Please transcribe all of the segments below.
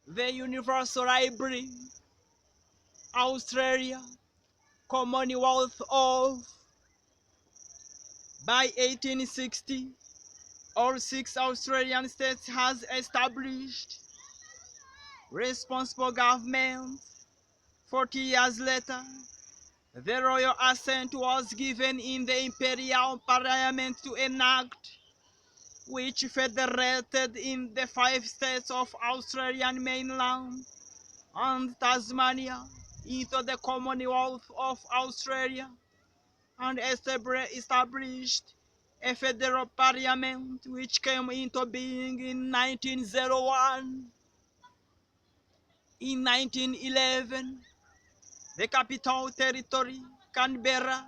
the Universal Library, Australia, Commonwealth of. By 1860, all 6 Australian states has established responsible government. 40 years later, the royal assent was given in the Imperial Parliament to enact, which federated in the 5 states of Australian mainland and Tasmania into the Commonwealth of Australia, and established a federal parliament which came into being in 1901. In 1911, the Capital Territory, Canberra,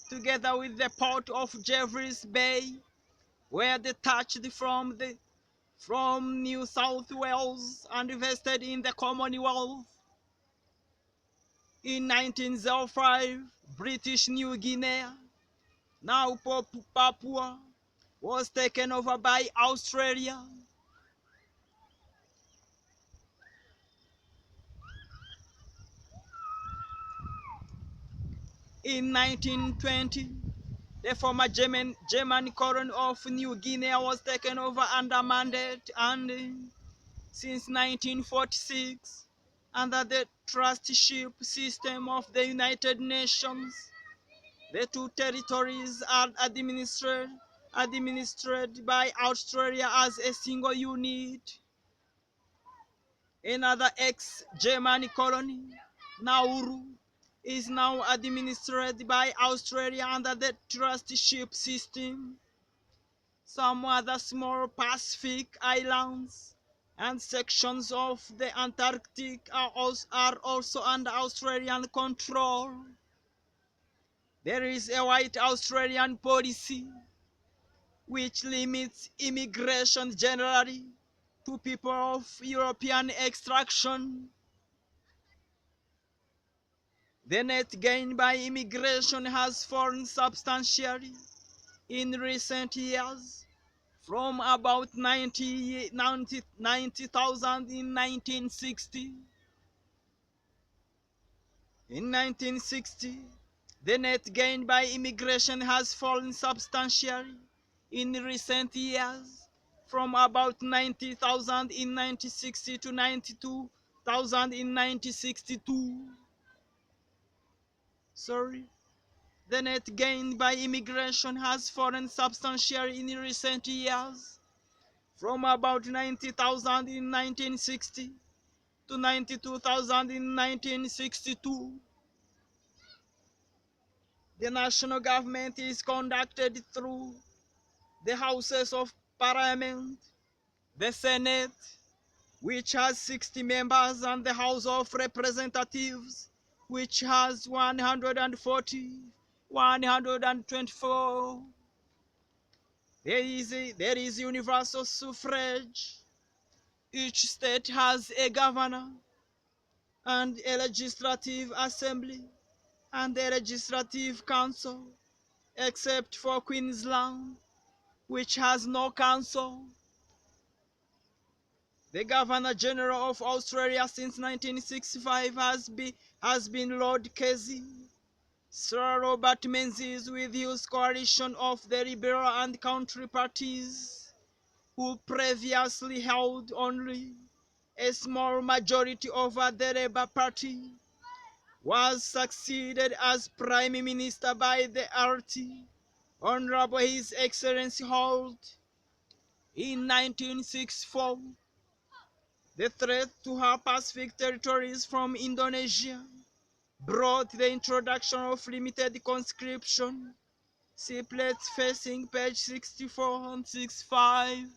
together with the port of Jervis Bay, were detached from New South Wales and invested in the Commonwealth. In 1905, British New Guinea, now Papua, was taken over by Australia. In 1920, the former German colony of New Guinea was taken over under mandate, and since 1946, under the trusteeship system of the United Nations, the 2 territories are administered by Australia as a single unit. Another ex-German colony, Nauru, is now administered by Australia under the trusteeship system. Some other small Pacific islands and sections of the Antarctic are also under Australian control. There is a white Australian policy which limits immigration generally to people of European extraction. The net gain by immigration has fallen substantially in recent years, from about 90,000 in 1960. In 1960, the net gain by immigration has fallen substantially in recent years, from about 90,000 in 1960 to 92,000 in 1962. The net gain by immigration has fallen substantially in recent years, from about 90,000 in 1960 to 92,000 in 1962. The national government is conducted through the Houses of Parliament, the Senate, which has 60 members, and the House of Representatives, which has 140, 124. There is universal suffrage. Each state has a governor and a legislative assembly and a legislative council, except for Queensland, which has no council. The Governor General of Australia since 1965 has been Lord Casey. Sir Robert Menzies, with his coalition of the Liberal and Country parties, who previously held only a small majority over the Labour Party, was succeeded as Prime Minister by the RT Honourable His Excellency Holt in 1964. The threat to her Pacific territories from Indonesia brought the introduction of limited conscription. See plates facing page 64 and 65.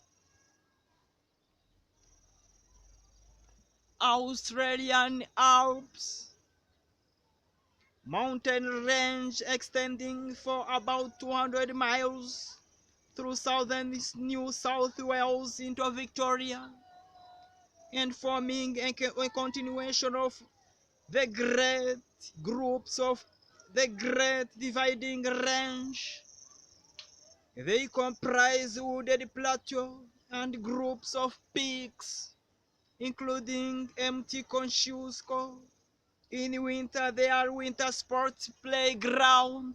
Australian Alps, mountain range extending for about 200 miles through southern New South Wales into Victoria, and forming a continuation of the Great Dividing Range. They comprise wooded plateau and groups of peaks. including empty Kosciuszko. In winter, there are winter sports playground